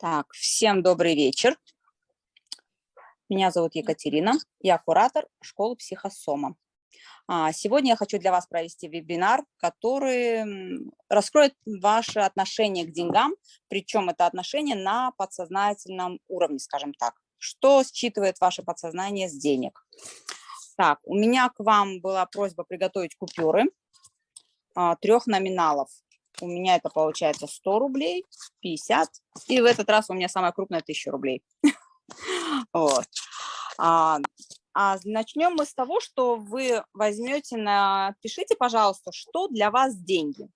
Так, всем добрый вечер. Меня зовут Екатерина, я куратор школы психосома. Сегодня я хочу для вас провести вебинар, который раскроет ваше отношение к деньгам, причем это отношение на подсознательном уровне, скажем так. Что считывает ваше подсознание с денег? Так, у меня к вам была просьба приготовить купюры 3 номиналов. У меня это получается 100 рублей, 50, и в этот раз у меня самая крупная 1000 рублей. Вот. Начнем мы с того, что вы возьмете, напишите, пожалуйста, что для вас деньги.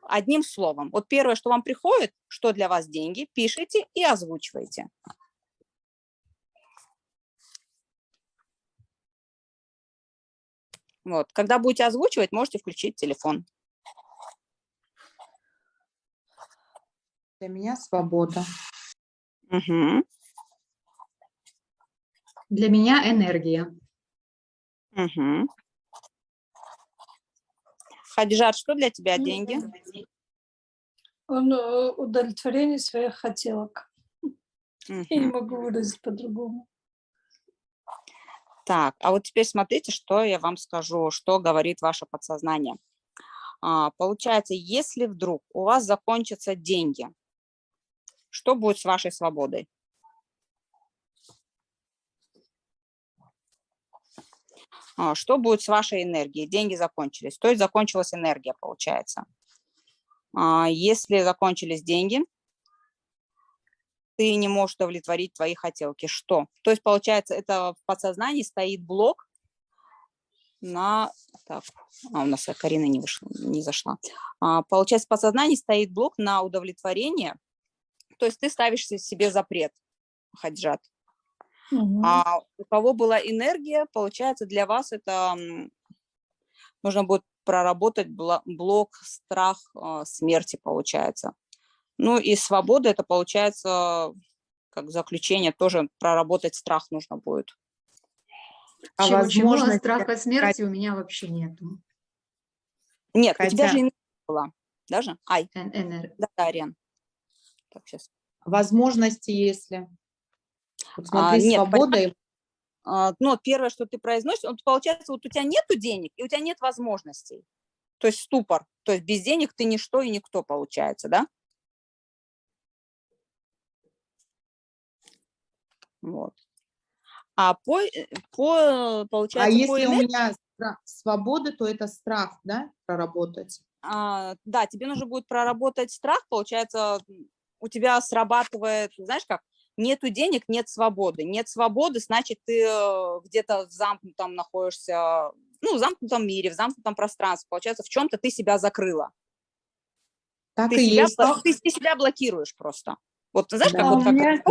Одним словом. Вот первое, что вам приходит, что для вас деньги, пишите и озвучивайте. Вот. Когда будете озвучивать, можете включить телефон. Для меня свобода. Угу. Для меня энергия. Угу. Хадижат, что для тебя деньги? Удовлетворение своих хотелок. Угу. Я не могу выразить по-другому. Так, а вот теперь смотрите, что я вам скажу, что говорит ваше подсознание. Получается, если вдруг у вас закончатся деньги, что будет с вашей свободой? Что будет с вашей энергией? Деньги закончились, то есть закончилась энергия, получается. Если закончились деньги, ты не можешь удовлетворить твои хотелки. Что? То есть, получается, это в подсознании стоит блок на... Так, у нас Карина не зашла. Получается, в подсознании стоит блок на удовлетворение, то есть ты ставишь себе запрет, Хаджат. Угу. А у кого была энергия, получается, для вас это нужно будет проработать блок страх смерти, получается. Ну и свобода, это получается, как заключение, тоже проработать страх нужно будет. А Чего возможно, страха смерти у меня вообще нету. Нет, у тебя Катя. же энергия была, даже? Да, Ариан. Так, сейчас. возможности, если. Вот смотри, Нет, свобода и ну, первое, что ты произносишь, вот получается, вот у тебя нету денег, и у тебя нет возможностей. То есть ступор. То есть без денег ты ничто и никто, получается, да? Вот. Получается, если по у энергии, меня свобода, то это страх, да, проработать? да, тебе нужно будет проработать страх, получается, у тебя срабатывает, знаешь как, нету денег, нет свободы. Нет свободы, значит, ты где-то в замкнутом находишься, ну, в замкнутом мире, в замкнутом пространстве. Получается, в чем-то ты себя закрыла. Так Ты и есть. себя блокируешь просто. Вот, знаешь, Да. как А вот у как меня-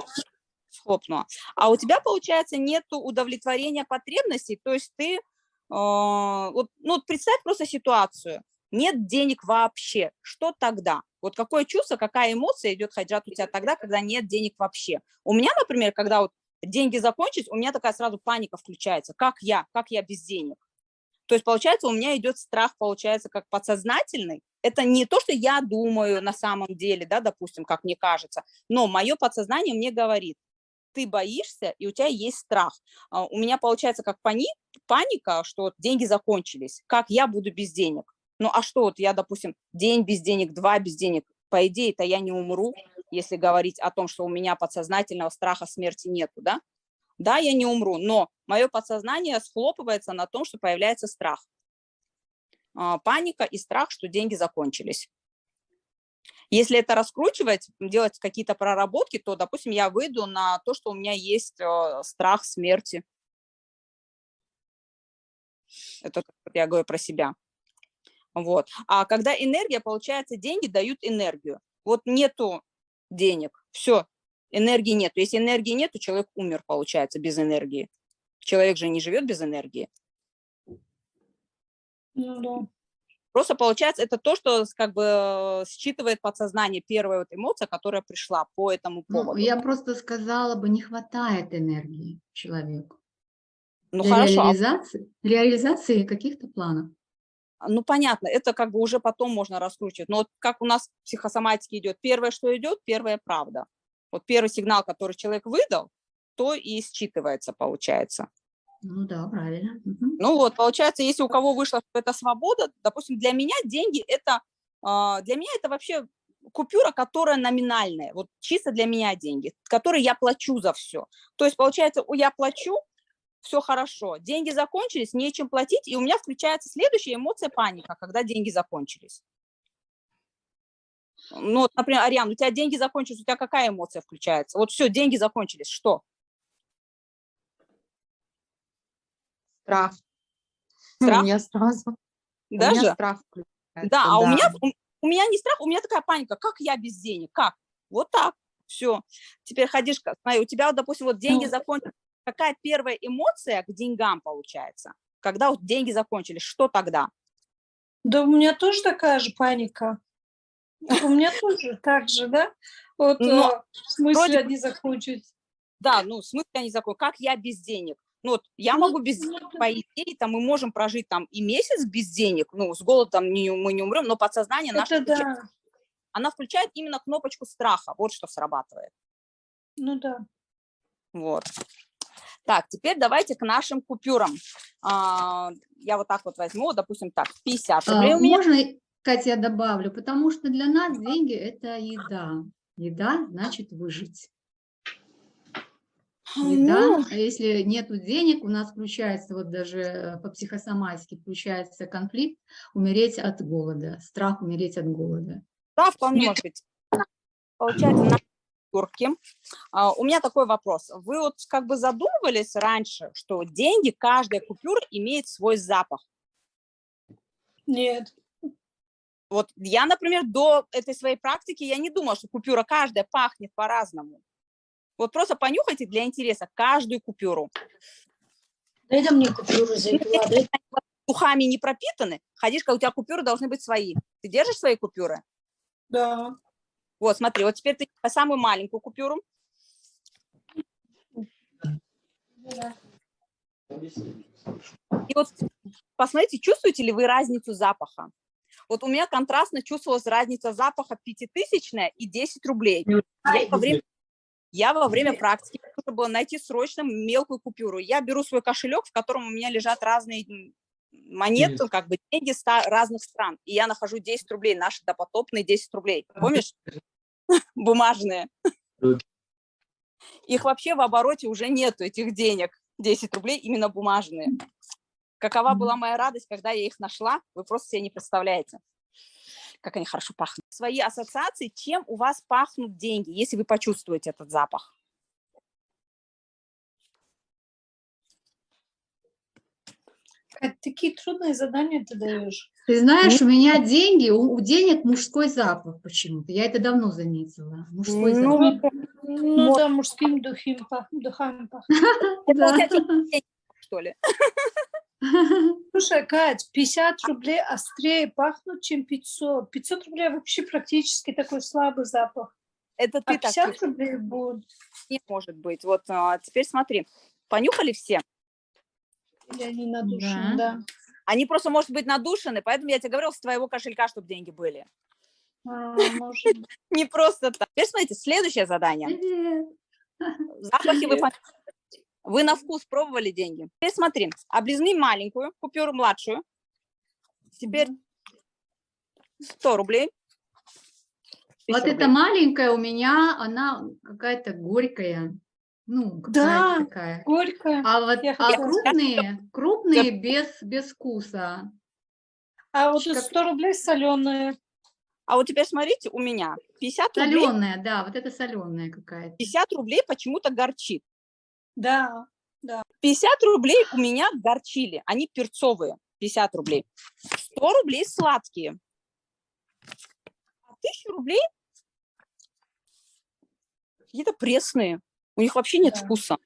схлопнула. А у тебя, получается, нету удовлетворения потребностей, то есть ты, вот представь просто ситуацию. Нет денег вообще. Что тогда? Вот какое чувство, какая эмоция идет, Хаджат, у тебя тогда, когда нет денег вообще? У меня, например, когда вот деньги закончились, у меня такая сразу паника включается. Как я без денег? То есть, получается, у меня идет страх, получается, как подсознательный. Это не то, что я думаю на самом деле, да, допустим, как мне кажется, но мое подсознание мне говорит, ты боишься, и у тебя есть страх. У меня получается как паника, что вот деньги закончились. Как я буду без денег? Ну, а что вот я, допустим, день без денег, 2 без денег, по идее-то я не умру, если говорить о том, что у меня подсознательного страха смерти нету, да? Да, я не умру, но мое подсознание схлопывается на том, что появляется страх. Паника и страх, что деньги закончились. Если это раскручивать, делать какие-то проработки, то, допустим, я выйду на то, что у меня есть страх смерти. Это я говорю про себя. Вот. А когда энергия, получается, деньги дают энергию. Вот нету денег, все, энергии нету. Если энергии нету, человек умер, получается, без энергии. Человек же не живет без энергии. Ну да. Просто получается, это то, что как бы считывает подсознание, первая вот эмоция, которая пришла по этому поводу. Ну, я просто сказала бы, не хватает энергии человеку Ну для хорошо, реализации каких-то планов. ну понятно, это как бы уже потом можно раскручивать. Но вот как у нас в психосоматике идет, первое, что идет, первая правда. Вот первый сигнал, который человек выдал, то и считывается, получается. Ну да, правильно. Мгм. Ну вот, получается, если у кого вышла эта свобода, допустим, для меня деньги это, для меня это вообще купюра, которая номинальная, вот чисто для меня деньги, которые я плачу за все. То есть, получается, я плачу, все хорошо, деньги закончились, нечем платить, и у меня включается следующая эмоция паника, когда деньги закончились. Ну, вот, например, Ариан, у тебя деньги закончились, у тебя какая эмоция включается? Вот все, деньги закончились, что? Страх. Страх? У меня сразу. У меня Даже? страх включается, Да, а да. у меня не страх, у меня такая паника, как я без денег, как? Вот так, все. Теперь ходишь, смотри, у тебя, вот, допустим, вот деньги закончились, какая первая эмоция к деньгам получается? Когда вот деньги закончились, что тогда? Да, у меня тоже такая же паника. У меня тоже так же, да? Вот Но в смысле вроде бы, они закончились. да, ну, в смысле я не закон, как я без денег? Ну, вот я Ну, могу без ну, денег, по идее, там, мы можем прожить там и месяц без денег, ну, с голодом мы не умрем, но подсознание наше это включает, да. она включает именно кнопочку страха, вот что срабатывает. Ну да. Вот. Так, теперь давайте к нашим купюрам. Я вот так вот возьму, допустим, так, 50 рублей у меня. Можно, Катя, я добавлю, потому что для нас деньги – это еда. Еда значит выжить. Еда, Ну, а если нету денег, у нас включается, вот даже по психосоматике включается конфликт, умереть от голода, страх умереть от голода. да, вполне может быть. Получается, на купюрке. У меня такой вопрос. Вы вот как бы задумывались раньше, что деньги, каждая купюра имеет свой запах? Нет. Вот я, например, до этой своей практики я не думала, что купюра каждая пахнет по-разному. Вот просто понюхайте для интереса каждую купюру. Дай мне купюру за Ну, если они духами не пропитаны, ходишь, как у тебя купюры должны быть свои. Ты держишь свои купюры? Да. Вот, смотри, вот теперь ты самую маленькую купюру. Да. И вот посмотрите, чувствуете ли вы разницу запаха? Вот у меня контрастно чувствовалась разница запаха 5000 и 10 рублей. Я во время практики нужно было найти срочно мелкую купюру. Я беру свой кошелек, в котором у меня лежат разные монеты, как бы деньги разных стран. И я нахожу 10 рублей, наши допотопные 10 рублей. Помнишь? Бумажные. Их вообще в обороте уже нету, этих денег. 10 рублей именно бумажные. Какова была моя радость, когда я их нашла, вы просто себе не представляете, как они хорошо пахнут. Свои ассоциации, чем у вас пахнут деньги, если вы почувствуете этот запах? Такие трудные задания ты даешь. Ты знаешь, у меня деньги, у денег мужской запах почему-то. Я это давно заметила. Мужской запах. Ну да, мужским духами пахнет. Это получается деньги, что ли? Слушай, Кать, 50 рублей острее пахнут, чем 500. 500 рублей вообще практически такой слабый запах. Это А ты так 50 чувствуешь. рублей будет. Не может быть. Вот теперь смотри. Понюхали все? Или они надушены, да. Они просто, может быть, надушены, поэтому я тебе говорила, с твоего кошелька, чтобы деньги были. Может быть. Не просто так. Теперь смотрите, следующее задание. Привет. Запахи вы на вкус пробовали деньги? Теперь смотри, облизни маленькую купюру, младшую. Теперь 100 рублей. Вот 1000 эта рублей. маленькая у меня, она какая-то горькая. Ну, какая-то Да, такая. горькая. А вот Я хотела крупные без вкуса. А вот Как 100 рублей соленые. А вот теперь смотрите, у меня 50 рублей, соленая, да, вот это соленая какая-то. 50 рублей почему-то горчит. Да. 50 рублей у меня горчили, они перцовые, 50 рублей. 100 рублей сладкие. А 1000 рублей какие-то пресные. У них вообще нет Да. вкуса.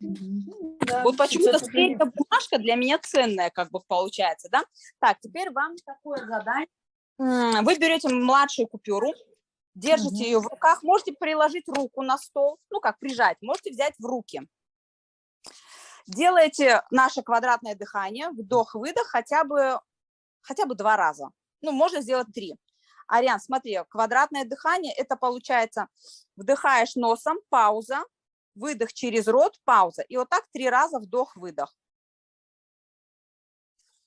Да, Вот почему-то 500 рублей. эта бумажка для меня ценная, как бы получается, да? Так, теперь вам такое задание. Вы берете младшую купюру, держите ее в руках, можете приложить руку на стол, ну как прижать, можете взять в руки. Делаете наше квадратное дыхание, вдох-выдох хотя бы 2 раза. Ну, можно сделать 3. Ариан, смотри, квадратное дыхание, это получается, вдыхаешь носом, пауза, выдох через рот, пауза. И вот так 3 раза вдох-выдох.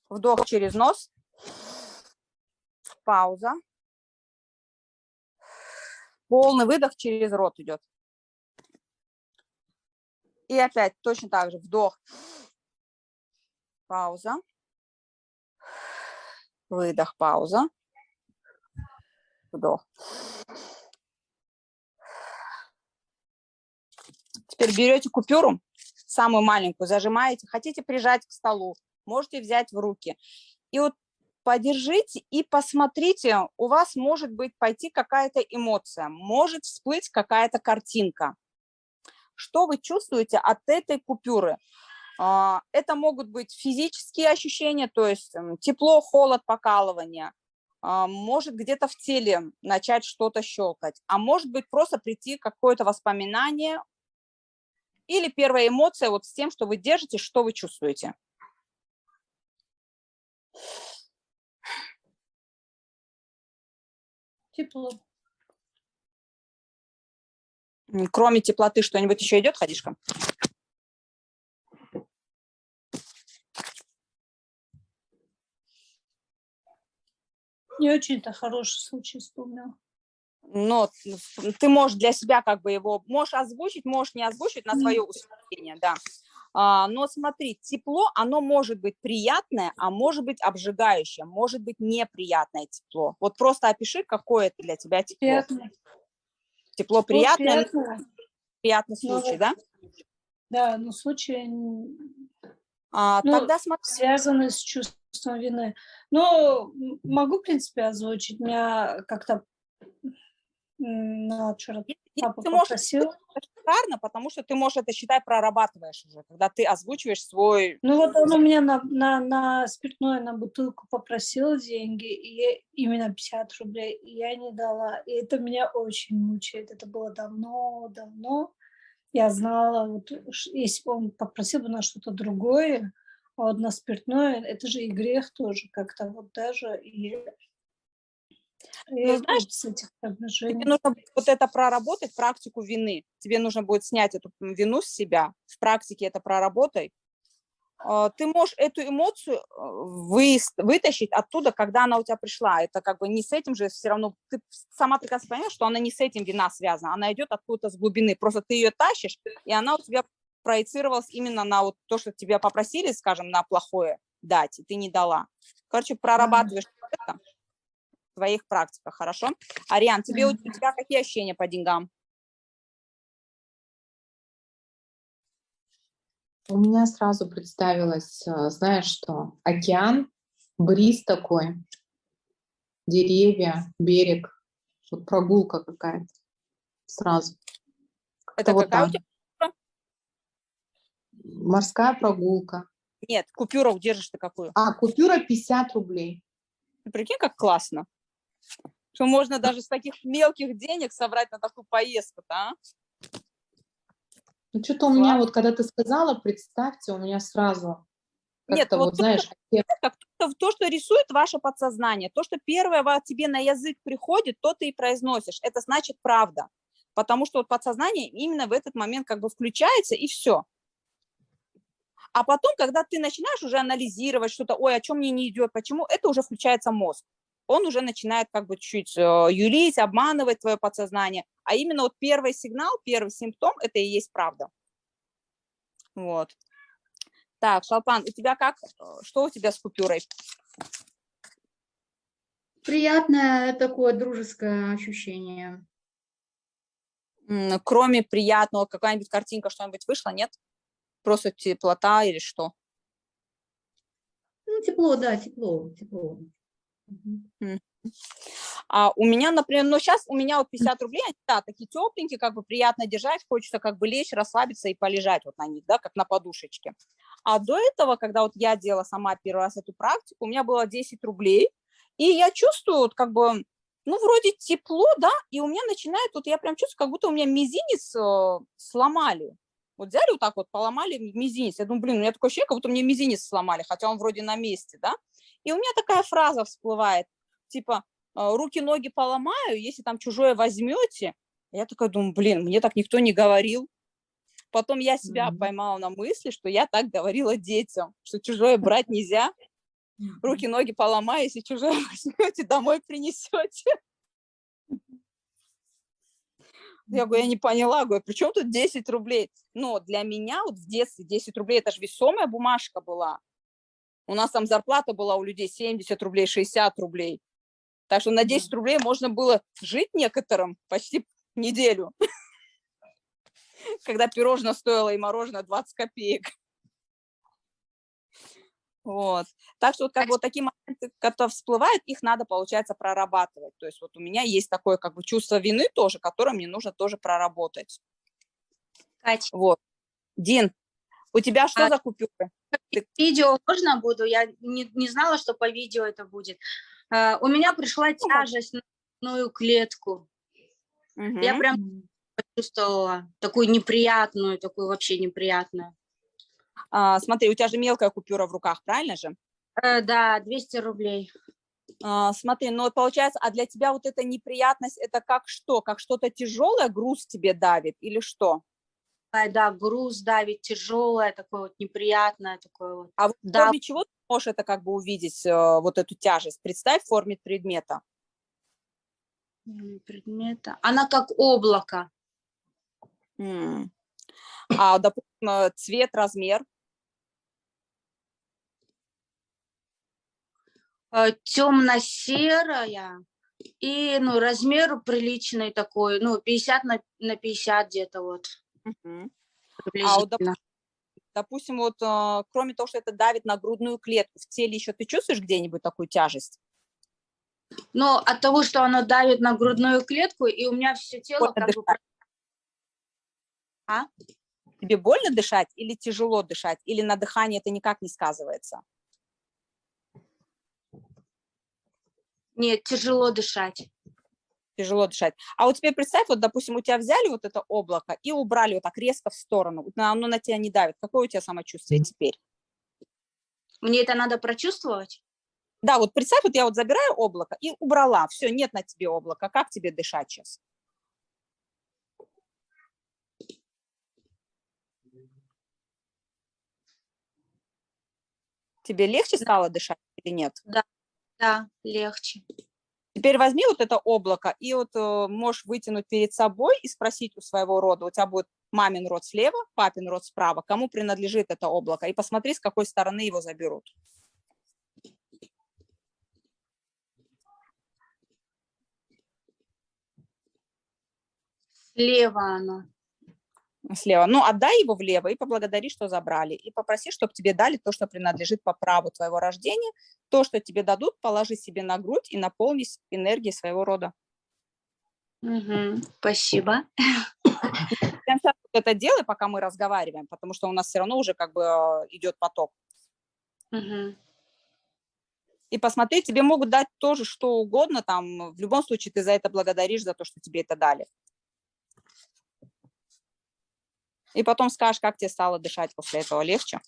Вдох через нос, пауза. Полный выдох через рот идет. И опять точно так же вдох, пауза, выдох, пауза, вдох. Теперь берете купюру, самую маленькую, зажимаете, хотите прижать к столу, можете взять в руки. И вот подержите и посмотрите, у вас может быть пойти какая-то эмоция, может всплыть какая-то картинка. Что вы чувствуете от этой купюры? Это могут быть физические ощущения, то есть тепло, холод, покалывание. Может где-то в теле начать что-то щелкать, а может быть просто прийти какое-то воспоминание или первая эмоция вот с тем, что вы держите, что вы чувствуете. Тепло. Кроме теплоты что-нибудь еще идет, Хадишка? Не очень-то хороший случай вспомнила. Но ты можешь для себя как бы его, можешь озвучить, можешь не озвучить на свое усмотрение, да. Но смотри, тепло, оно может быть приятное, а может быть обжигающее, может быть неприятное тепло. Вот просто опиши, какое это для тебя тепло. Приятно. Тепло приятное, Приятно. приятный случай, да? Да, но случай Тогда смотри. связанный с чувством вины. Ну, могу, в принципе, озвучить. Меня как-то вчера папа Ты можешь, попросил. это шикарно, потому что ты можешь это, считай, прорабатываешь уже, когда ты озвучиваешь свой... Ну вот он у меня на спиртное, на бутылку попросил деньги, и именно 50 рублей, и я не дала. И это меня очень мучает. Это было давно. Я знала, вот, если бы он попросил бы на что-то другое, а вот на спиртное, это же и грех тоже как-то вот даже. Ну, знаешь, с этих тебе предложений. нужно вот это проработать, практику вины. Тебе нужно будет снять эту вину с себя. В практике это проработай. Ты можешь эту эмоцию вытащить оттуда, когда она у тебя пришла. Это как бы не с этим же все равно. Ты сама прекрасно понимаешь, что она не с этим вина связана. Она идет откуда-то с глубины. Просто ты ее тащишь, и она у тебя проецировалась именно на вот то, что тебя попросили, скажем, на плохое дать, и ты не дала. Короче, прорабатываешь это в твоих практиках, хорошо? Ариан, тебе, у тебя какие ощущения по деньгам? У меня сразу представилось, знаешь что, океан, бриз такой, деревья, берег, вот прогулка какая-то сразу. Это вот какая у так. тебя? Морская прогулка. Нет, купюру держишь ты какую? Купюра 50 рублей. Ты прикинь, как классно. Что можно даже с таких мелких денег собрать на такую поездку-то, а? Ну, что-то у меня, вот когда ты сказала, представьте, у меня сразу Нет, как-то вот, знаешь... то, что рисует ваше подсознание, то, что первое тебе на язык приходит, то ты и произносишь. Это значит правда. Потому что вот подсознание именно в этот момент как бы включается, и все. А потом, когда ты начинаешь уже анализировать что-то, ой, о чем мне не идет, почему, это уже включается мозг. Он уже начинает как бы чуть юлить, обманывать твое подсознание. А именно вот первый сигнал, первый симптом, это и есть правда. Вот. Так, Шалпан, у тебя как? Что у тебя с купюрой? Приятное такое дружеское ощущение. Кроме приятного, какая-нибудь картинка, что-нибудь вышло, нет? Просто теплота или что? Ну, тепло, да, тепло. У меня, например, сейчас у меня вот 50 рублей, да, такие тепленькие, как бы приятно держать, хочется как бы лечь, расслабиться и полежать вот на них, да, как на подушечке. А до этого, когда вот я делала сама первый раз эту практику, у меня было 10 рублей, и я чувствую вот как бы, ну, вроде тепло, да, и у меня начинает, вот я прям чувствую, как будто у меня мизинец сломали. Вот взяли вот так вот, поломали мизинец. Я думаю, блин, у меня такое ощущение, как будто мне мизинец сломали, хотя он вроде на месте, да. И у меня такая фраза всплывает, типа, руки-ноги поломаю, если там чужое возьмете. Я такая думаю, блин, мне так никто не говорил. Потом я себя поймала на мысли, что я так говорила детям, что чужое брать нельзя. Руки-ноги поломаю, если чужое возьмете, домой принесете. Я говорю, я не поняла, говорю, при чем тут 10 рублей? Но для меня вот в детстве 10 рублей, это же весомая бумажка была. У нас там зарплата была у людей 70 рублей, 60 рублей. Так что на 10 рублей можно было жить некоторым почти неделю, когда пирожное стоило и мороженое 20 копеек. Вот. Так что вот, как бы, вот такие моменты, которые всплывают, их надо, получается, прорабатывать. То есть вот у меня есть такое как бы чувство вины тоже, которое мне нужно тоже проработать. Кать, Вот. Дин, у тебя что за купюры? видео можно буду? Я не знала, что по видео это будет. У меня пришла тяжесть на грудную клетку. Я прям почувствовала такую неприятную, такую вообще неприятную. Смотри, у тебя же мелкая купюра в руках, правильно же? Да, 200 рублей. Смотри, ну получается, а для тебя вот эта неприятность, это как что? Как что-то тяжелое, груз тебе давит или что? Да, груз давит, тяжелое, такое вот неприятное, такое вот. А вот в Да. форме чего ты можешь это как бы увидеть, вот эту тяжесть? Представь в форме предмета. Предмета. Она как облако. А, допустим, цвет, размер? Темно-серая и, ну, размер приличный такой, ну, 50 на 50 где-то вот. А вот, допустим, вот кроме того, что это давит на грудную клетку, в теле еще ты чувствуешь где-нибудь такую тяжесть? Ну, от того, что оно давит на грудную клетку, и у меня все тело Больно как бы... А? Тебе больно дышать или тяжело дышать? Или на дыхании это никак не сказывается? Нет, тяжело дышать. Тяжело дышать. А вот теперь представь, вот, допустим, у тебя взяли вот это облако и убрали вот так резко в сторону. Оно на тебя не давит. Какое у тебя самочувствие теперь? Мне это надо прочувствовать? Да, вот представь, вот я вот забираю облако и убрала. Все, нет на тебе облака. Как тебе дышать сейчас? Тебе легче стало дышать или нет? Да, легче. Теперь возьми вот это облако и вот можешь вытянуть перед собой и спросить у своего рода. У тебя будет мамин род слева, папин род справа. Кому принадлежит это облако? И посмотри, с какой стороны его заберут. Слева оно. Слева. Ну, отдай его влево и поблагодари, что забрали. И попроси, чтобы тебе дали то, что принадлежит по праву твоего рождения. То, что тебе дадут, положи себе на грудь и наполнись энергией своего рода. Спасибо. Прямо сейчас это делай, пока мы разговариваем, потому что у нас все равно уже как бы идет поток. И посмотри, тебе могут дать тоже что угодно, там, в любом случае ты за это благодаришь, за то, что тебе это дали. И потом скажешь, как тебе стало дышать после этого, легче?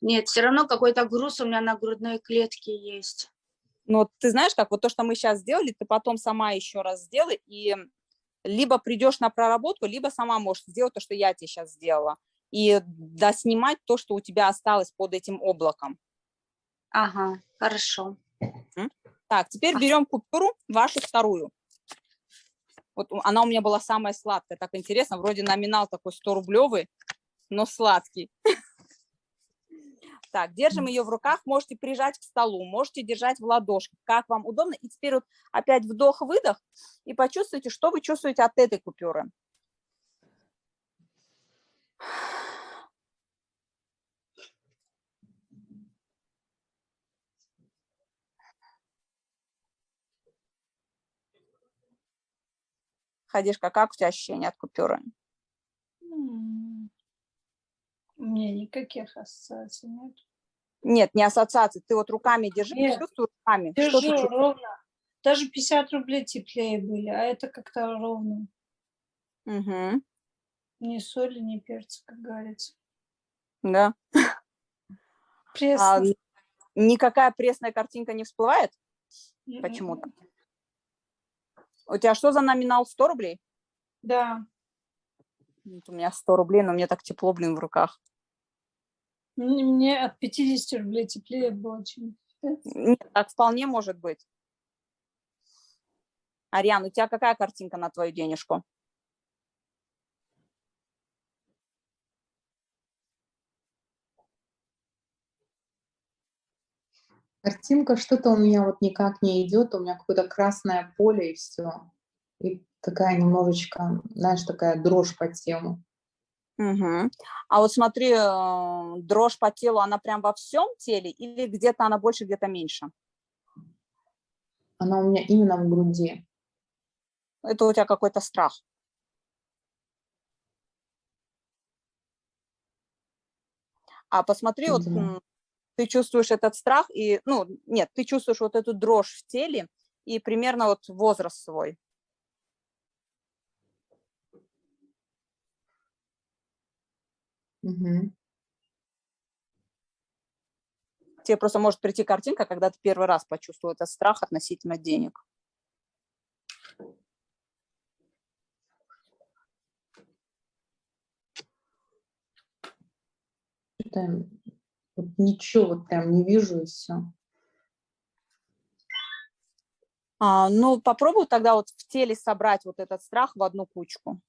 Нет, все равно какой-то груз у меня на грудной клетке есть. Но ты знаешь, как вот то, что мы сейчас сделали, ты потом сама еще раз сделай, и либо придешь на проработку, либо сама можешь сделать то, что я тебе сейчас сделала, и доснимать то, что у тебя осталось под этим облаком. Ага, хорошо. Так, теперь берем купюру, вашу вторую. Вот она у меня была самая сладкая, так интересно, вроде номинал такой 100-рублевый, но сладкий. Так, держим ее в руках, можете прижать к столу, можете держать в ладошках, как вам удобно. И теперь вот опять вдох-выдох, и почувствуйте, что вы чувствуете от этой купюры. Хадишка, как у тебя ощущения от купюры? У меня никаких ассоциаций нет. Нет, не ассоциации. Ты вот руками держи, чувствуй руками. Держу ровно. Даже 50 рублей теплее были, а это как-то ровно. Угу. Ни соли, ни перца, как говорится. Да. Пресно. Никакая пресная картинка не всплывает? Почему-то. У тебя что за номинал? 100 рублей? Да. Вот у меня 100 рублей, но мне так тепло, блин, в руках. Мне от 50 рублей теплее было, чем... Нет, так вполне может быть. Ариан, у тебя какая картинка на твою денежку? Картинка, что-то у меня вот никак не идет, у меня какое-то красное поле и все. И такая немножечко, знаешь, такая дрожь по телу. Угу. А вот смотри, дрожь по телу, она прям во всем теле или где-то она больше, где-то меньше? Она у меня именно в груди. Это у тебя какой-то страх. А посмотри, вот Видимо. ты чувствуешь этот страх и, ну, нет, ты чувствуешь вот эту дрожь в теле и примерно вот возраст свой. Мгм. Тебе просто может прийти картинка, когда ты первый раз почувствовал этот страх относительно денег. Что-то вот ничего вот прям не вижу и все. Ну, попробуй тогда вот в теле собрать вот этот страх в одну кучку.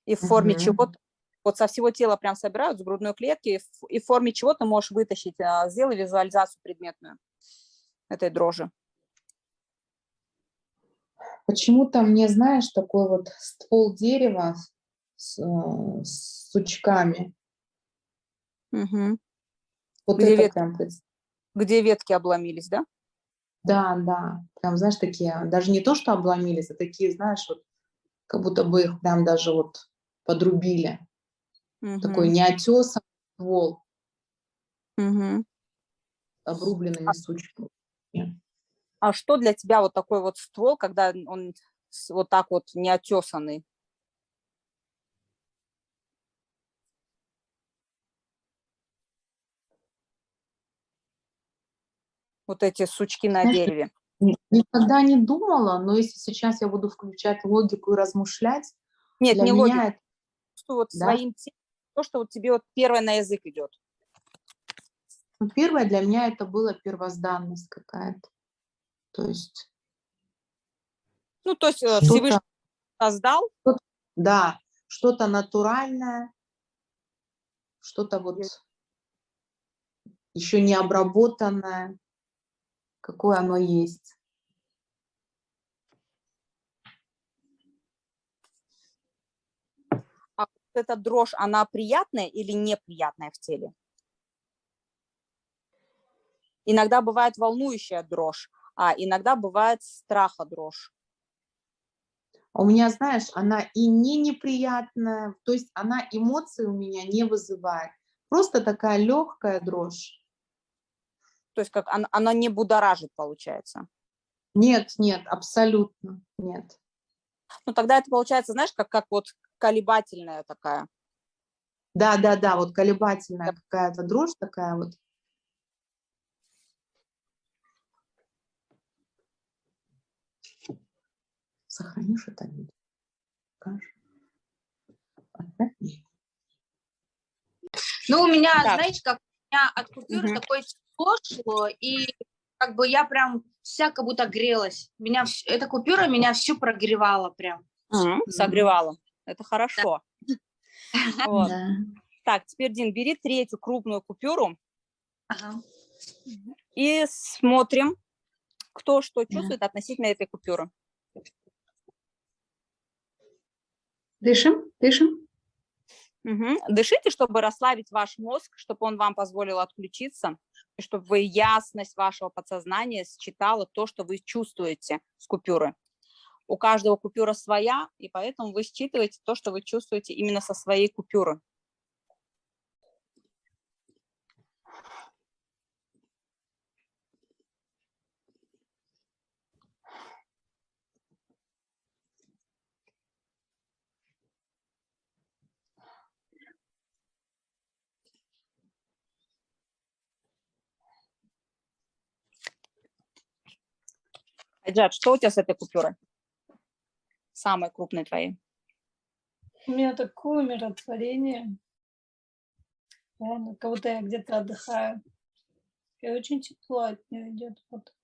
И в форме чего-то, вот со всего тела прям собирают с грудной клетки, и в форме чего ты можешь вытащить, сделай визуализацию предметную этой дрожи. Почему-то мне, знаешь, такой вот ствол дерева с сучками. Угу. Вот Где, это прям где ветки обломились, да? Да, да, прям, знаешь, такие, даже не то, что обломились, а такие, знаешь, вот, как будто бы их прям даже вот подрубили. Такой Угу. неотесанный ствол Угу. с обрубленными сучками. А что для тебя вот такой вот ствол, когда он вот так вот неотесанный? Вот эти сучки на Знаешь, дереве. никогда не думала, но если сейчас я буду включать логику и размышлять, Нет, для не логика. меня это, Что вот да, своим телом, то, что вот тебе вот первое на язык идет. ну, первое для меня это была первозданность какая-то. То есть Ну, то есть что-то, Всевышний создал. да, что-то натуральное, что-то вот еще не обработанное, какое оно есть. А вот эта дрожь, она приятная или неприятная в теле? Иногда бывает волнующая дрожь, а иногда бывает страха дрожь. А у меня, знаешь, она и не неприятная, то есть она эмоции у меня не вызывает. Просто такая легкая дрожь. То есть как она не будоражит, получается. Нет, нет, абсолютно нет. Ну, тогда это получается, знаешь, как вот колебательная такая. Да, да, да, вот колебательная какая-то дрожь такая вот. Сохранишь это видео? Покажешь? Отправь мне. Ну, у меня, Так. знаете, как у меня от купюры такое тепло шло, и как бы я прям вся как будто грелась. Эта купюра меня всю прогревала прям. Согревала. Это хорошо. Вот. Да. Так, теперь, Дин, бери третью крупную купюру Ага. и смотрим, кто что Да. чувствует относительно этой купюры. Дышим, дышим. Дышите, чтобы расслабить ваш мозг, чтобы он вам позволил отключиться, и чтобы вы ясность вашего подсознания считала то, что вы чувствуете с купюры. У каждого купюра своя, и поэтому вы считываете то, что вы чувствуете именно со своей купюры. Айджат, что у тебя с этой купюрой? Самой крупной твоей. У меня такое умиротворение. Реально, как будто я где-то отдыхаю. И очень тепло от нее идет. Вот.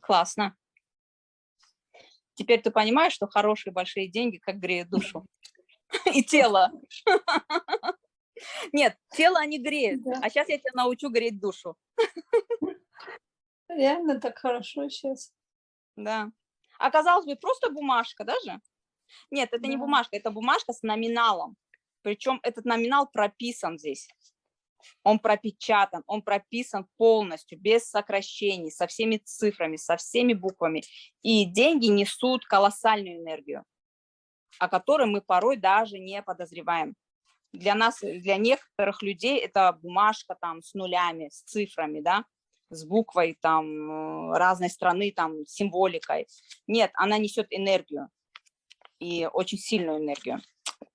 Классно. Теперь ты понимаешь, что хорошие большие деньги как греют душу. И тело. Нет, тело они греют. Да. А сейчас я тебя научу греть душу. Реально так хорошо сейчас. Да. А казалось бы, просто бумажка даже? Нет, это не Да. бумажка, это бумажка с номиналом. Причем этот номинал прописан здесь. Он пропечатан, он прописан полностью, без сокращений, со всеми цифрами, со всеми буквами. И деньги несут колоссальную энергию, о которой мы порой даже не подозреваем. Для нас, для некоторых людей это бумажка там с нулями, с цифрами, да, с буквой там разной страны, там символикой. Нет, она несет энергию, и очень сильную энергию.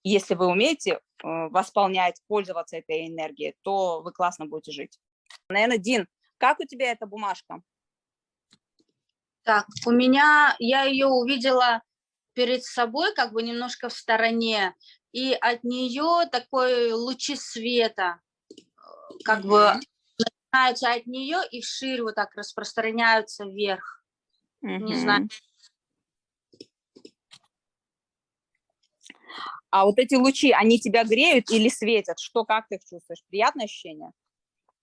Если вы умеете восполнять, пользоваться этой энергией, то вы классно будете жить. Наверное, Дин, как у тебя эта бумажка? Так, у меня, я ее увидела перед собой, как бы немножко в стороне, и от нее такой лучи света, как бы начинаются от нее и вширь вот так распространяются вверх. Не знаю. А вот эти лучи, они тебя греют или светят? Что, как ты их чувствуешь? Приятное ощущение?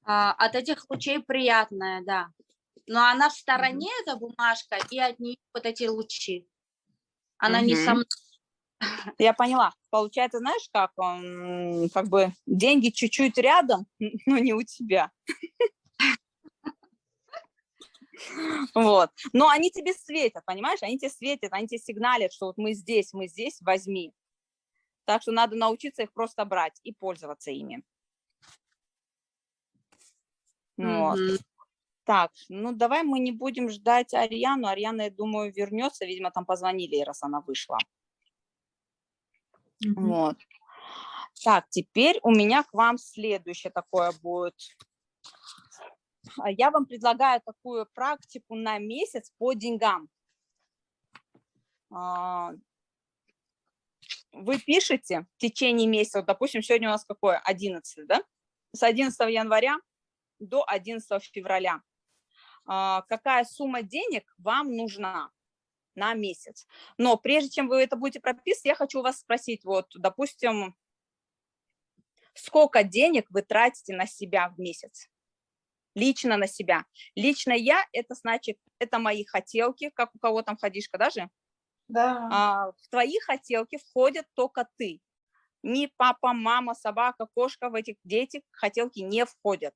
От этих лучей приятная, да. Но она в стороне, эта бумажка, и от нее вот эти лучи. Она не со мной. Я поняла. Получается, знаешь, как он, как бы деньги чуть-чуть рядом, но не у тебя. Вот. Но они тебе светят, понимаешь? Они тебе светят, они тебе сигналят, что вот мы здесь, возьми. Так что надо научиться их просто брать и пользоваться ими. Вот. Так, ну давай мы не будем ждать Ариану. Ариана, я думаю, вернется. Видимо, там позвонили ей, раз она вышла. Вот. Так, теперь у меня к вам следующее такое будет. Я вам предлагаю такую практику на месяц по деньгам. Вы пишете в течение месяца, вот, допустим, сегодня у нас какое? 11, да? С 11 января до 11 февраля. Какая сумма денег вам нужна на месяц? Но прежде чем вы это будете прописывать, я хочу вас спросить, вот, допустим, сколько денег вы тратите на себя в месяц? Лично на себя. Лично я, это значит, это мои хотелки, как у кого там ходишка даже? Да. В твои хотелки входят только ты. Ни папа, мама, собака, кошка, в этих дети хотелки не входят.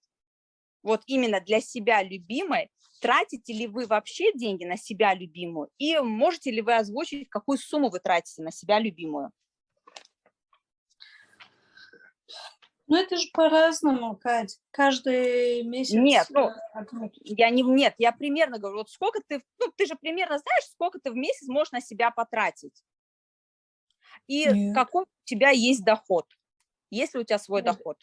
Вот именно для себя любимой тратите ли вы вообще деньги на себя любимую? И можете ли вы озвучить, какую сумму вы тратите на себя любимую? Ну, это же по-разному, Кать. Каждый месяц... Нет, ну, я примерно говорю, вот сколько ты, ну, ты же примерно знаешь, сколько ты в месяц можешь на себя потратить. И какой у тебя есть доход, если у тебя свой доход.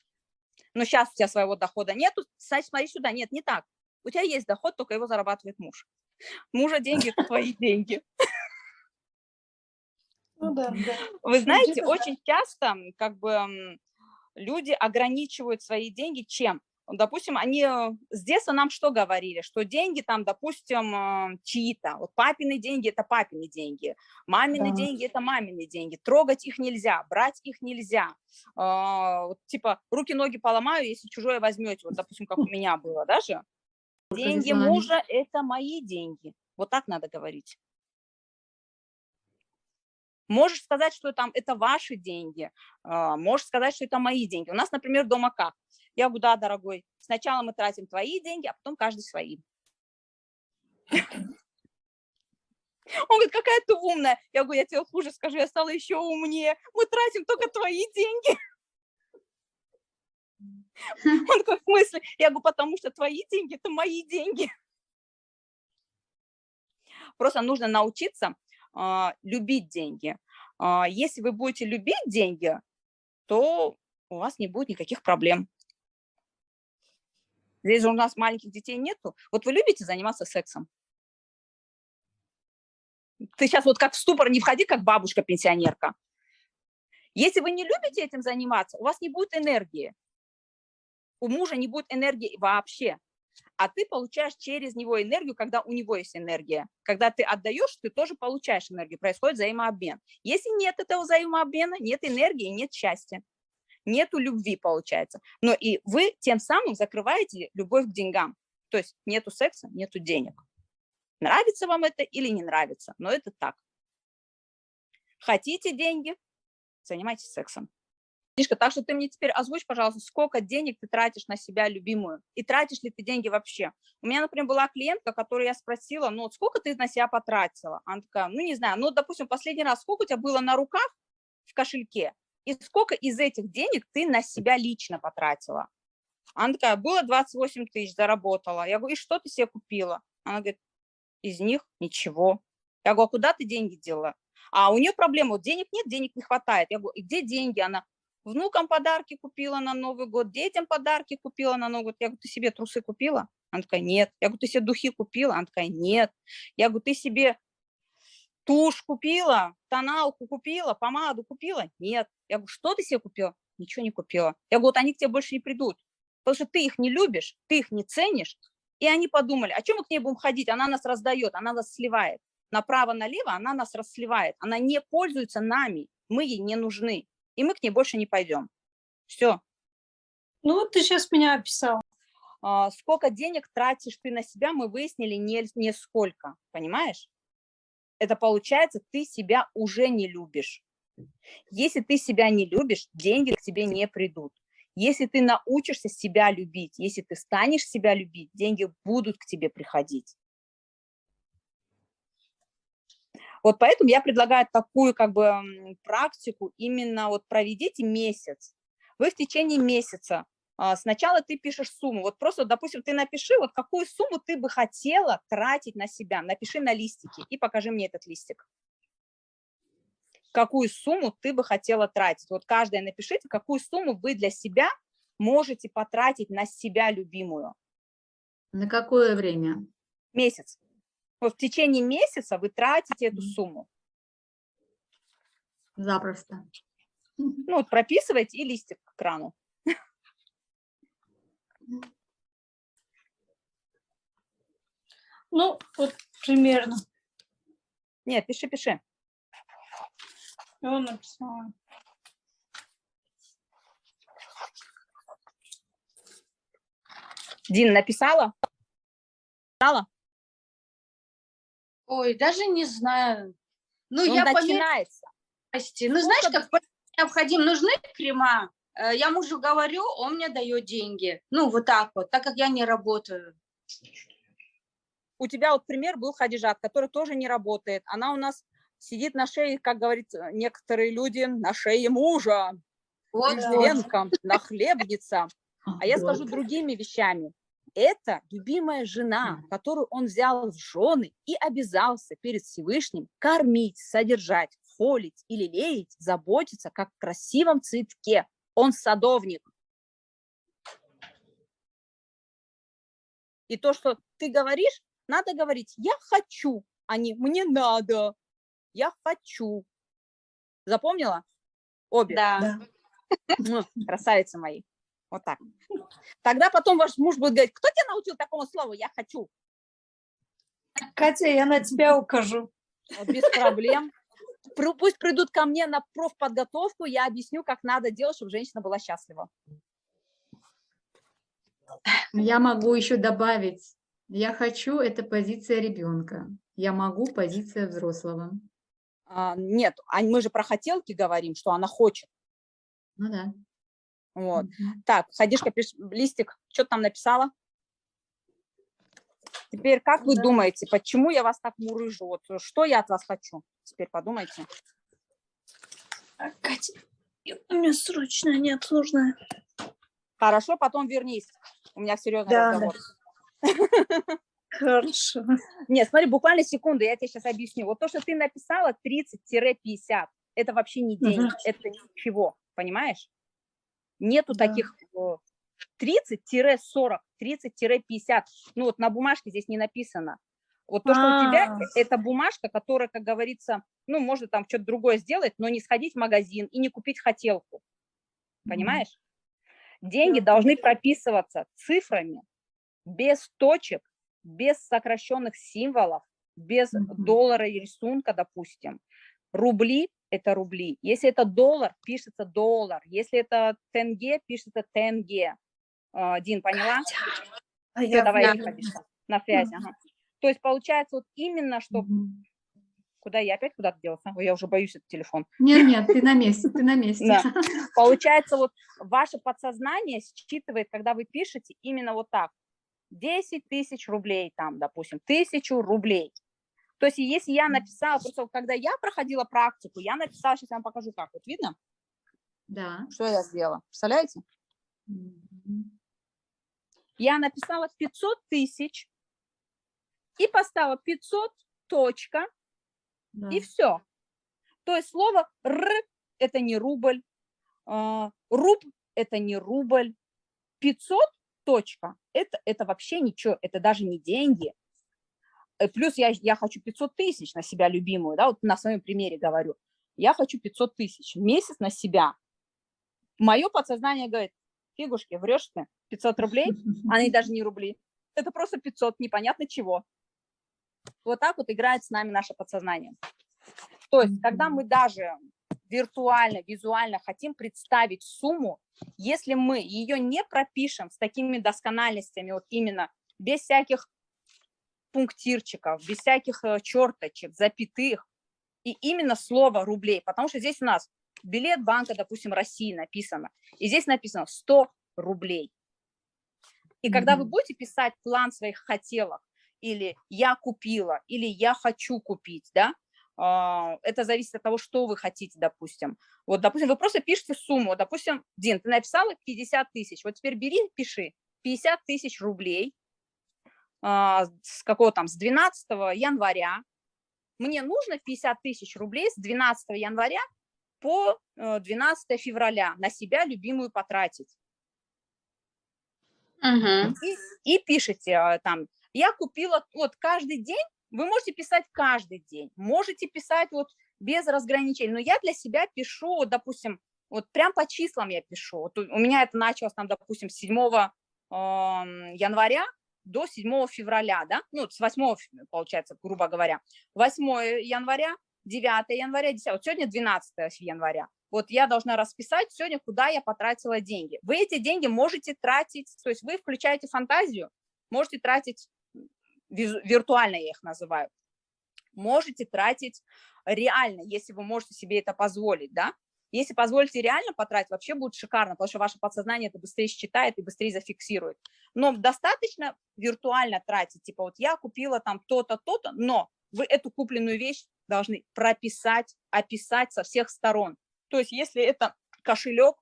Но сейчас у тебя своего дохода нету, значит, смотри сюда, нет, не так. У тебя есть доход, только его зарабатывает муж. Мужа деньги – это твои деньги. Ну да, да. Вы знаете, очень часто как бы люди ограничивают свои деньги чем? Допустим, они с детства нам что говорили? Что деньги там, допустим, чьи-то. Вот папины деньги – это папины деньги. Мамины деньги – это мамины деньги. Трогать их нельзя, брать их нельзя. Типа руки-ноги поломаю, если чужое возьмете. Вот, допустим, как у меня было даже. Деньги мужа – это мои деньги. Вот так надо говорить. Можешь сказать, что там это ваши деньги, можешь сказать, что это мои деньги. У нас, например, дома как? Я говорю, да, дорогой, сначала мы тратим твои деньги, а потом каждый свои. Он говорит, какая ты умная. Я говорю, я тебе хуже скажу, я стала еще умнее. Мы тратим только твои деньги. Он такой, в смысле? Я говорю, потому что твои деньги – это мои деньги. Просто нужно научиться любить деньги. Если вы будете любить деньги, то у вас не будет никаких проблем. Здесь же у нас маленьких детей нету. Вот вы любите заниматься сексом? Ты сейчас вот как в ступор не входи, как бабушка-пенсионерка. Если вы не любите этим заниматься, у вас не будет энергии. У мужа не будет энергии вообще. А ты получаешь через него энергию, когда у него есть энергия. Когда ты отдаешь, ты тоже получаешь энергию. Происходит взаимообмен. Если нет этого взаимообмена, нет энергии, нет счастья. Нету любви, получается. Но и вы тем самым закрываете любовь к деньгам. То есть нету секса, нету денег. Нравится вам это или не нравится, но это так. Хотите деньги, занимайтесь сексом. Мишка, так что ты мне теперь озвучь, пожалуйста, сколько денег ты тратишь на себя любимую, и тратишь ли ты деньги вообще. У меня, например, была клиентка, которую я спросила, ну, вот сколько ты на себя потратила? Она такая, ну, не знаю, ну, допустим, последний раз сколько у тебя было на руках в кошельке, и сколько из этих денег ты на себя лично потратила? Она такая, было 28 тысяч, заработала. Я говорю, и что ты себе купила? Она говорит, из них ничего. Я говорю, а куда ты деньги делала? А у нее проблема, вот денег нет, денег не хватает. Я говорю, и где деньги? Она, внукам подарки купила на Новый год, детям подарки купила на Новый год. Я говорю, ты себе трусы купила? Она такая, нет. Я говорю, ты себе духи купила? Она такая, нет. Я говорю, ты себе тушь купила, тоналку купила, помаду купила? Нет. Я говорю, что ты себе купила? Ничего не купила. Я говорю, вот они к тебе больше не придут, потому что ты их не любишь, ты их не ценишь. И они подумали, а чем мы к ней будем ходить? Она нас раздает, она нас сливает. Направо-налево она нас рассливает. Она не пользуется нами, мы ей не нужны. И мы к ней больше не пойдем. Все. Ну, вот ты сейчас меня описал. Сколько денег тратишь ты на себя, мы выяснили не сколько. Понимаешь? Это получается, ты себя уже не любишь. Если ты себя не любишь, деньги к тебе не придут. Если ты научишься себя любить, если ты станешь себя любить, деньги будут к тебе приходить. Вот поэтому я предлагаю такую как бы практику, именно вот проведите месяц. Вы в течение месяца, сначала ты пишешь сумму, вот просто, допустим, ты напиши, вот какую сумму ты бы хотела тратить на себя, напиши на листике и покажи мне этот листик. Какую сумму ты бы хотела тратить. Вот каждая напишите, какую сумму вы для себя можете потратить на себя любимую. На какое время? Месяц. Вот в течение месяца вы тратите эту сумму. Запросто. Ну, вот прописывайте и листик к экрану. Ну, вот примерно. Нет, пиши. Я написала. Дина, написала? Ой, даже не знаю. Ну, Он я по начинается. мере. Ну, знаешь, как необходим, нужны крема. Я мужу говорю, он мне дает деньги. Ну, вот так вот, так как я не работаю. У тебя вот пример был Хадижат, который тоже не работает. Она у нас сидит на шее, как говорят некоторые люди, на шее мужа, Вот, иждивенка, нахлебница. А я скажу другими вещами. Это любимая жена, которую он взял в жены и обязался перед Всевышним кормить, содержать, холить и лелеять, заботиться, как в красивом цветке. Он садовник. И то, что ты говоришь, надо говорить «я хочу», а не «мне надо». Я хочу. Запомнила? Обе? Да. Красавицы мои. Вот так. Тогда потом ваш муж будет говорить, кто тебя научил такому слову «я хочу»? Катя, я на тебя укажу. Вот без проблем. Пусть придут ко мне на профподготовку, я объясню, как надо делать, чтобы женщина была счастлива. Я могу еще добавить, я хочу, это позиция ребенка. Я могу, позиция взрослого. Нет, мы же про хотелки говорим, что она хочет. Ну да. Вот. Так, Хадишка, листик, что ты там написала? Теперь, как вы думаете, почему я вас так мурыжу? Вот, что я от вас хочу? Теперь подумайте. Катя, у меня срочно неотложное. Хорошо, потом вернись. У меня серьезный разговор. Да. Хорошо. Нет, смотри, буквально секунду, я тебе сейчас объясню. Вот то, что ты написала, 30-50, это вообще не деньги, это ничего, понимаешь? Нету таких 30-40, 30-50. Ну вот на бумажке здесь не написано. Вот то, что у тебя, это бумажка, которая, как говорится, ну, можно там что-то другое сделать, но не сходить в магазин и не купить хотелку. Понимаешь? Деньги должны прописываться цифрами, без точек, без сокращенных символов, без доллара и рисунка, допустим. Рубли – это рубли. Если это доллар, пишется доллар. Если это тенге, пишется тенге. Дин, поняла? Все, давай, на связи. Ага. То есть получается вот именно, что... Куда я опять куда-то делся? Я уже боюсь этот телефон. Нет, ты на месте, ты на месте. Да. Получается, вот ваше подсознание считывает, когда вы пишете, именно вот так. 10 тысяч рублей, там, допустим, 1000 рублей. То есть если я написала, просто когда я проходила практику, я написала, сейчас я вам покажу, как. Вот видно? Да. Что я сделала? Представляете? Я написала 500 тысяч и поставила 500 точка. Да. И все. То есть слово «р» – это не рубль, «руб» – это не рубль, 500 точка – это вообще ничего, это даже не деньги. Плюс я хочу 500 тысяч на себя любимую, да, вот на своем примере говорю. Я хочу 500 тысяч в месяц на себя. Мое подсознание говорит: фигушки, врешь ты, 500 рублей, они даже не рубли. Это просто 500, непонятно чего. Вот так вот играет с нами наше подсознание. То есть, когда мы даже виртуально, визуально хотим представить сумму, если мы ее не пропишем с такими доскональностями, вот именно без всяких пунктирчиков, без всяких черточек, запятых, и именно слово рублей, потому что здесь у нас билет банка, допустим, России написано, и здесь написано 100 рублей. И когда вы будете писать план своих хотелок, или я купила, или я хочу купить, да, это зависит от того, что вы хотите, допустим. Вот, допустим, вы просто пишете сумму, допустим, Дин, ты написала 50 тысяч, вот теперь бери, пиши 50 тысяч рублей с какого там, с 12 января. Мне нужно 50 тысяч рублей с 12 января по 12 февраля на себя любимую потратить. И пишите там, я купила, вот каждый день, вы можете писать каждый день, можете писать вот без разграничений, но я для себя пишу, вот, допустим, вот прям по числам я пишу. Вот у меня это началось там, допустим, с 7 января до 7 февраля, да, ну, с 8, получается, грубо говоря, 8 января, 9 января, 10, вот сегодня 12 января. Вот я должна расписать сегодня, куда я потратила деньги. Вы эти деньги можете тратить, то есть вы включаете фантазию, можете тратить, виртуально я их называю, можете тратить реально, если вы можете себе это позволить, да. Если позволите реально потратить, вообще будет шикарно, потому что ваше подсознание это быстрее считает и быстрее зафиксирует. Но достаточно виртуально тратить, типа вот я купила там то-то, то-то, но вы эту купленную вещь должны прописать, описать со всех сторон. То есть если это кошелек,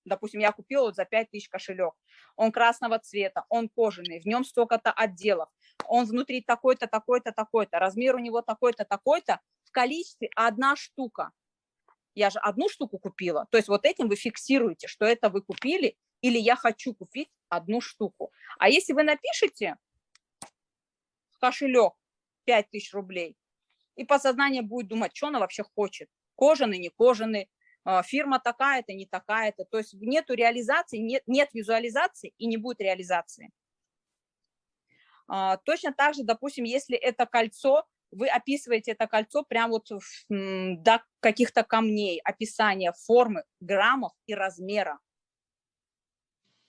допустим, я купила вот за 5000 кошелек, он красного цвета, он кожаный, в нем столько-то отделов, он внутри такой-то, такой-то, такой-то, размер у него такой-то, такой-то, в количестве 1 штука. Я же 1 штуку купила. То есть вот этим вы фиксируете, что это вы купили, или я хочу купить 1 штуку. А если вы напишете в кошелек 5000 рублей, и подсознание будет думать, что она вообще хочет. Кожаный, не кожаный, фирма такая-то, не такая-то. То есть нету реализации, нет визуализации и не будет реализации. Точно так же, допустим, если это кольцо, вы описываете это кольцо прямо вот до каких-то камней, описание формы, граммов и размера.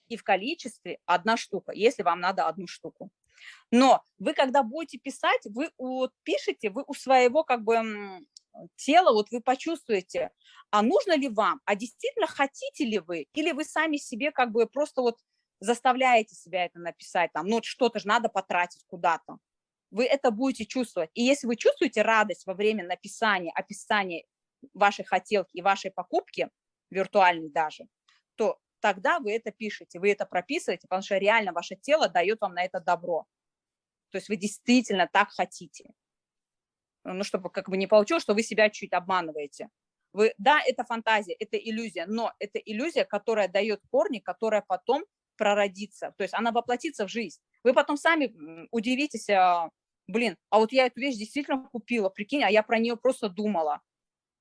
И в количестве 1 штука, если вам надо 1 штуку. Но вы, когда будете писать, вы вот пишете, вы у своего как бы тела, вот вы почувствуете, а нужно ли вам, а действительно хотите ли вы, или вы сами себе как бы просто вот заставляете себя это написать, там, ну вот что-то же надо потратить куда-то. Вы это будете чувствовать. И если вы чувствуете радость во время написания, описания вашей хотелки и вашей покупки, виртуальной даже, то тогда вы это пишете, вы это прописываете, потому что реально ваше тело дает вам на это добро. То есть вы действительно так хотите. Ну, чтобы как бы не получилось, что вы себя чуть обманываете. Вы, да, это фантазия, это иллюзия, но это иллюзия, которая дает корни, которая потом прородится, то есть она воплотится в жизнь. Вы потом сами удивитесь, блин, а вот я эту вещь действительно купила, прикинь, а я про нее просто думала.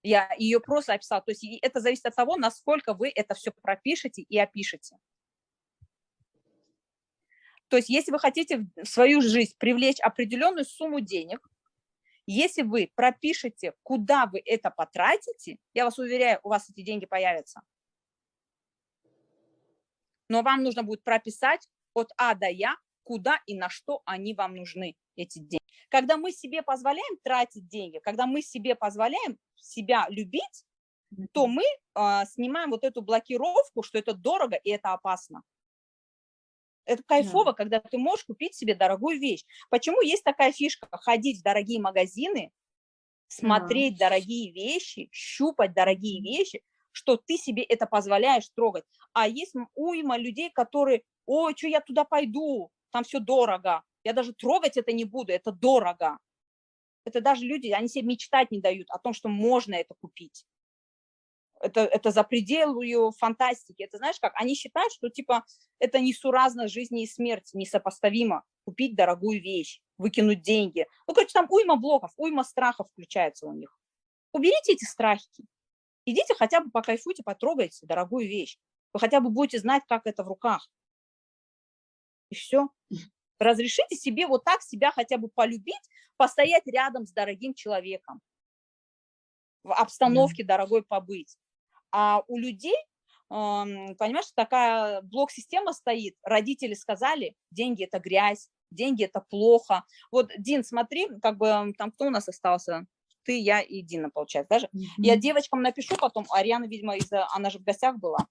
Я ее просто описала. То есть это зависит от того, насколько вы это все пропишете и опишете. То есть если вы хотите в свою жизнь привлечь определенную сумму денег, если вы пропишете, куда вы это потратите, я вас уверяю, у вас эти деньги появятся. Но вам нужно будет прописать от А до Я, куда и на что они вам нужны, эти деньги. Когда мы себе позволяем тратить деньги, когда мы себе позволяем себя любить, то мы снимаем вот эту блокировку, что это дорого и это опасно. Это кайфово, когда ты можешь купить себе дорогую вещь. Почему есть такая фишка? Ходить в дорогие магазины, смотреть дорогие вещи, щупать дорогие вещи, что ты себе это позволяешь трогать. А есть уйма людей, которые, ой, что я туда пойду, там все дорого. Я даже трогать это не буду, это дорого. Это даже люди, они себе мечтать не дают о том, что можно это купить. Это за пределы фантастики. Это знаешь как? Они считают, что типа это несуразно жизни и смерти, несопоставимо купить дорогую вещь, выкинуть деньги. Ну, короче, там уйма блоков, уйма страхов включается у них. Уберите эти страхи. Идите хотя бы покайфуйте, потрогайте дорогую вещь. Вы хотя бы будете знать, как это в руках. И все. Разрешите себе вот так себя хотя бы полюбить, постоять рядом с дорогим человеком, в обстановке дорогой побыть. А у людей, понимаешь, такая блок-система стоит. Родители сказали, деньги – это грязь, деньги – это плохо. Вот, Дин, смотри, как бы там кто у нас остался? Ты, я и Дина, получается, даже. Я девочкам напишу потом, Ариана, видимо, она же в гостях была.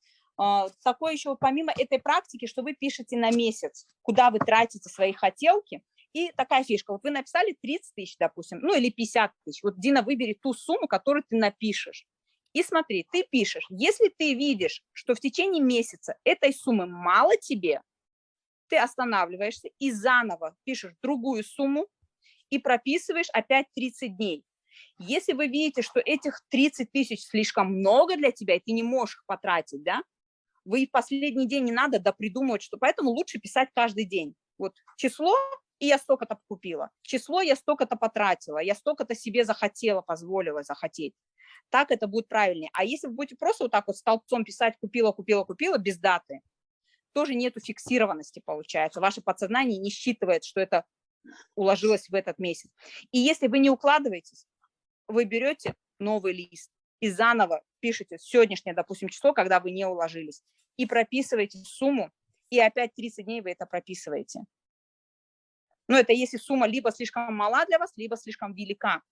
Такое еще помимо этой практики, что вы пишете на месяц, куда вы тратите свои хотелки. И такая фишка, вот вы написали 30 тысяч, допустим, ну или 50 тысяч. Вот, Дина, выбери ту сумму, которую ты напишешь. И смотри, ты пишешь, если ты видишь, что в течение месяца этой суммы мало тебе, ты останавливаешься и заново пишешь другую сумму и прописываешь опять 30 дней. Если вы видите, что этих 30 тысяч слишком много для тебя, и ты не можешь их потратить, да, вы в последний день не надо допридумывать, что поэтому лучше писать каждый день. Вот число, и я столько-то купила, число, я столько-то потратила, я столько-то себе захотела, позволила захотеть. Так это будет правильнее. А если вы будете просто вот так вот столбцом писать купила, купила, купила, без даты, тоже нету фиксированности получается. Ваше подсознание не считывает, что это уложилось в этот месяц. И если вы не укладываетесь, вы берете новый лист и заново пишете сегодняшнее, допустим, число, когда вы не уложились, и прописываете сумму, и опять 30 дней вы это прописываете. Но это если сумма либо слишком мала для вас, либо слишком велика.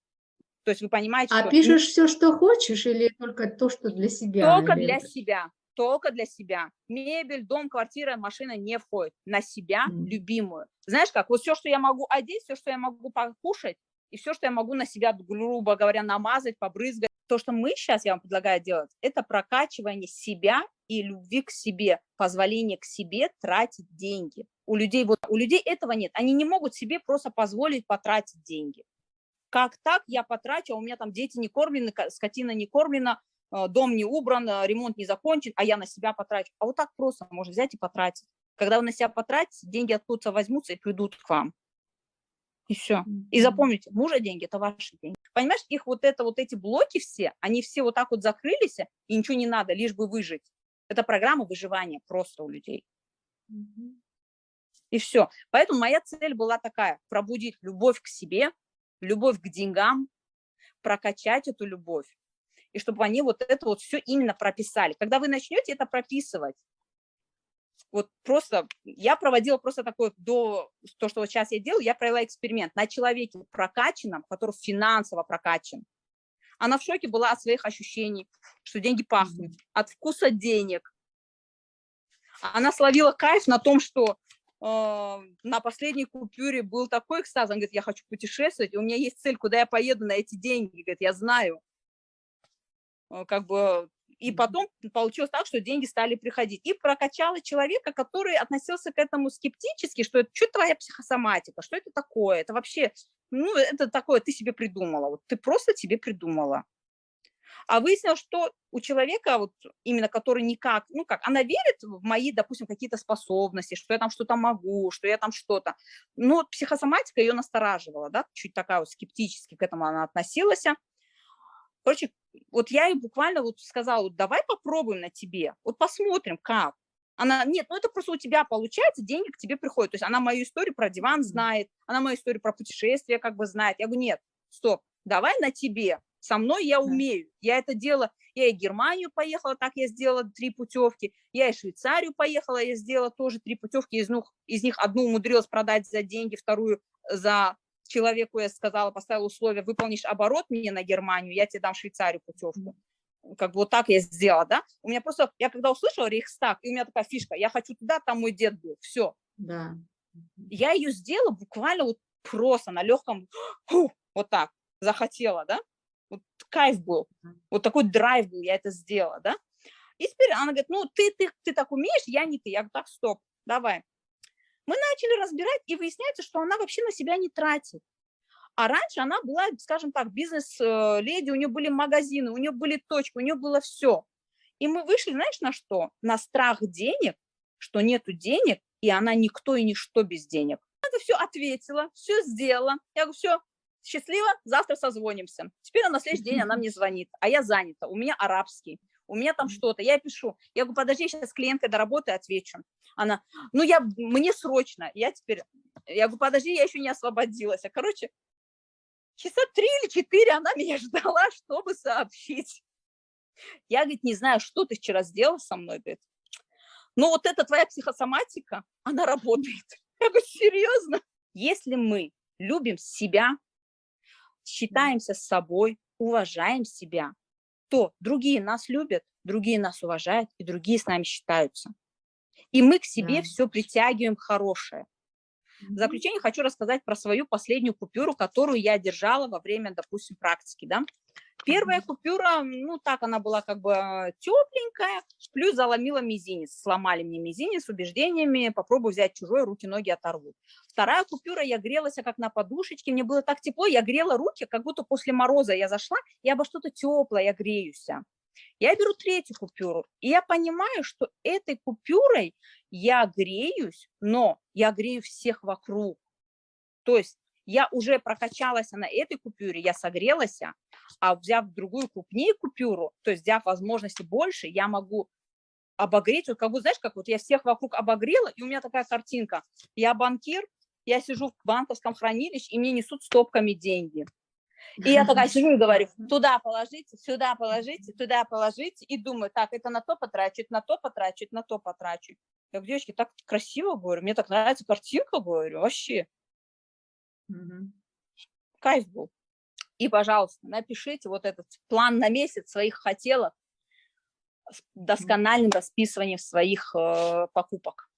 То есть вы понимаете, что... А пишешь все, что хочешь, или только то, что для себя? Только для себя. Только для себя. Мебель, дом, квартира, машина не входит. На себя любимую. Знаешь как, вот все, что я могу одеть, все, что я могу покушать, и все, что я могу на себя, грубо говоря, намазать, побрызгать. То, что мы сейчас, я вам предлагаю делать, это прокачивание себя и любви к себе, позволение к себе тратить деньги. У людей этого нет. Они не могут себе просто позволить потратить деньги. Как так я потрачу, а у меня там дети не кормлены, скотина не кормлена, дом не убран, ремонт не закончен, а я на себя потрачу. А вот так просто можно взять и потратить. Когда вы на себя потратите, деньги откуда-то возьмутся и придут к вам. И все. И запомните, мужа деньги – это ваши деньги. Понимаешь, их вот эти блоки все, они все вот так вот закрылись, и ничего не надо, лишь бы выжить. Это программа выживания просто у людей. И все. Поэтому моя цель была такая – пробудить любовь к себе, любовь к деньгам, прокачать эту любовь. И чтобы они вот это вот все именно прописали. Когда вы начнете это прописывать, вот просто, я проводила просто такое, то, что вот сейчас я делаю, я провела эксперимент на человеке прокачанном, который финансово прокачан. Она в шоке была от своих ощущений, что деньги пахнут, от вкуса денег. Она словила кайф на том, что на последней купюре был такой экстаз. Он говорит, я хочу путешествовать, у меня есть цель, куда я поеду на эти деньги. Говорит, я знаю. Как бы... И потом получилось так, что деньги стали приходить. И прокачала человека, который относился к этому скептически, что это что твоя психосоматика, что это такое, это вообще, ну, это такое, ты себе придумала, вот ты просто себе придумала. А выяснилось, что у человека, вот именно который никак, ну как, она верит в мои, допустим, какие-то способности, что я там что-то могу, что я там что-то. Но вот психосоматика ее настораживала, да, чуть такая вот скептически к этому она относилась. Короче, вот я ей буквально вот сказала, вот давай попробуем на тебе, вот посмотрим, как. Она, нет, ну это просто у тебя получается, деньги к тебе приходят. То есть она мою историю про диван знает, она мою историю про путешествия как бы знает. Я говорю, нет, стоп, давай на тебе. Со мной я умею. Я это делала. Я и в Германию поехала, так я сделала 3 путевки. Я и в Швейцарию поехала, я сделала тоже 3 путевки. Из них одну умудрилась продать за деньги, вторую за человеку я сказала, поставила условие, выполнишь оборот мне на Германию, я тебе дам в Швейцарию путевку. Как бы вот так я сделала, да. У меня просто, я когда услышала Рейхстаг, и у меня такая фишка, я хочу туда, там мой дед был, все. Да. Я ее сделала буквально вот просто на легком, вот так, захотела, да. Вот кайф был, вот такой драйв был, я это сделала, да. И теперь она говорит, ну ты так умеешь, я не ты. Я говорю, так, стоп, давай. Мы начали разбирать, и выясняется, что она вообще на себя не тратит. А раньше она была, скажем так, бизнес-леди, у нее были магазины, у нее были точки, у нее было все. И мы вышли, знаешь, на что? На страх денег, что нету денег, и она никто и ничто без денег. Она все ответила, все сделала. Я говорю, все, счастливо, завтра созвонимся. Теперь на следующий день она мне звонит, а я занята, у меня арабский. У меня там что-то, я пишу. Я говорю, подожди, я сейчас с клиенткой до работы отвечу. Она, ну мне срочно. Я говорю, подожди, я еще не освободилась. Короче, часа 3 или 4 она меня ждала, чтобы сообщить. Я, говорит, не знаю, что ты вчера сделал со мной, говорит. Но вот эта твоя психосоматика, она работает. Я говорю, серьезно? Если мы любим себя, считаемся с собой, уважаем себя, то другие нас любят, другие нас уважают, и другие с нами считаются. И мы к себе все притягиваем хорошее. В заключение хочу рассказать про свою последнюю купюру, которую я держала во время, допустим, практики. Да? Первая купюра, ну так, она была как бы тепленькая, плюс заломила мизинец. Сломали мне мизинец с убеждениями, попробую взять чужой, руки, ноги оторвут. Вторая купюра, я грелась как на подушечке, мне было так тепло, я грела руки, как будто после мороза я зашла, я обо что-то теплое, я греюсь. Я беру третью купюру, и я понимаю, что этой купюрой я греюсь, но я грею всех вокруг. То есть я уже прокачалась на этой купюре, я согрелась, а взяв другую крупнее купюру, то есть взяв возможности больше, я могу обогреть, вот как бы, знаешь, как вот я всех вокруг обогрела, и у меня такая картинка, я банкир, я сижу в банковском хранилище, и мне несут стопками деньги. И я такая сижу и говорю, туда положите, туда положите, и думаю, так, это на то потрачу, это на то потрачу, это на то потрачу. Я говорю, девочки, так красиво, говорю, мне так нравится картинка, говорю, вообще. Кайф был. И, пожалуйста, напишите вот этот план на месяц своих хотелок с доскональным расписыванием своих покупок.